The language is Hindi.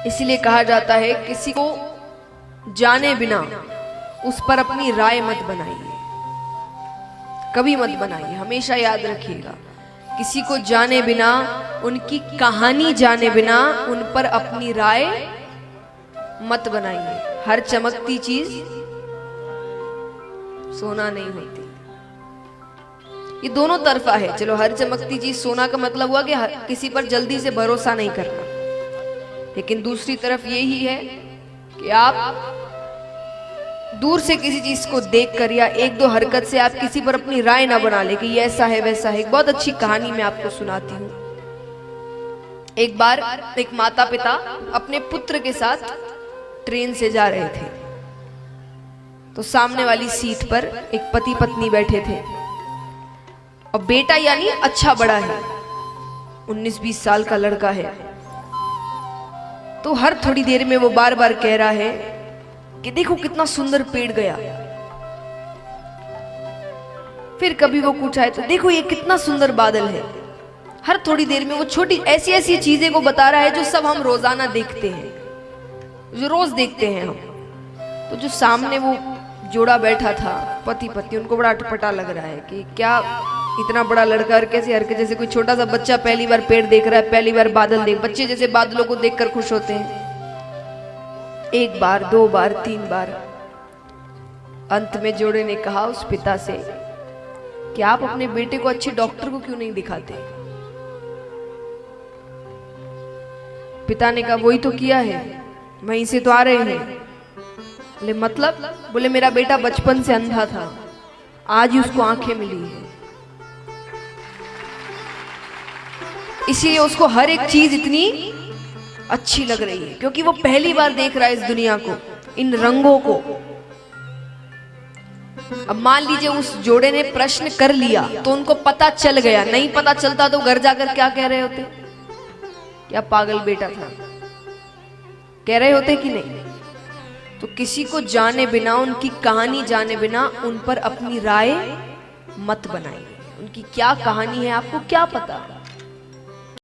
इसीलिए कहा जाता है किसी को जाने बिना उस पर अपनी राय मत बनाइए, कभी मत बनाइए। हमेशा याद रखिएगा, किसी को जाने बिना, उनकी कहानी जाने बिना उन पर अपनी राय मत बनाइए। हर चमकती चीज सोना नहीं होती। ये दोनों तरफा है। चलो, हर चमकती चीज सोना का मतलब हुआ कि किसी पर जल्दी से भरोसा नहीं करना, लेकिन दूसरी तरफ यही है कि आप दूर से किसी चीज को देखकर या एक दो हरकत से आप किसी पर अपनी राय ना बना ले कि ये ऐसा है वैसा है। एक बहुत अच्छी कहानी मैं आपको सुनाती हूँ। एक बार एक माता पिता अपने पुत्र के साथ ट्रेन से जा रहे थे, तो सामने वाली सीट पर एक पति पत्नी बैठे थे और बेटा यानी अच्छा बड़ा है, 19-20 साल का लड़का है। तो हर थोड़ी देर में वो बार बार कह रहा है कि देखो कितना सुंदर पेड़ गया। फिर कभी वो कुछ आए तो देखो ये कितना सुंदर बादल है। हर थोड़ी देर में वो छोटी ऐसी ऐसी चीजें को बता रहा है जो सब हम रोजाना देखते हैं, जो रोज देखते हैं हम। तो जो सामने वो जोड़ा बैठा था, पति पत्नी, उनको बड़ा अटपटा लग रहा है कि क्या इतना बड़ा लड़का हर कैसे जैसे कोई छोटा सा बच्चा पहली बार पेड़ देख रहा है, पहली बार बादल देख, बच्चे जैसे बादलों को देखकर खुश होते हैं। एक बार, दो बार, 3 बार, अंत में जोड़े ने कहा उस पिता से कि आप अपने बेटे को अच्छे डॉक्टर को क्यों नहीं दिखाते। पिता ने कहा वही तो किया है, वहीं से तो आ रहे हैं। बोले मतलब? बोले मेरा बेटा बचपन से अंधा था, आज ही उसको आंखें मिली है, इसलिए उसको हर एक चीज इतनी अच्छी लग रही है, क्योंकि वो पहली बार देख रहा है इस दुनिया को, इन रंगों को। अब मान लीजिए उस जोड़े ने प्रश्न कर लिया तो उनको पता चल गया, नहीं पता चलता तो घर जाकर क्या कह रहे होते? क्या पागल बेटा था, कह रहे होते कि नहीं? तो किसी को जाने बिना, उनकी कहानी जाने बिना उन पर अपनी राय मत बनाइए। उनकी क्या कहानी है आपको क्या पता?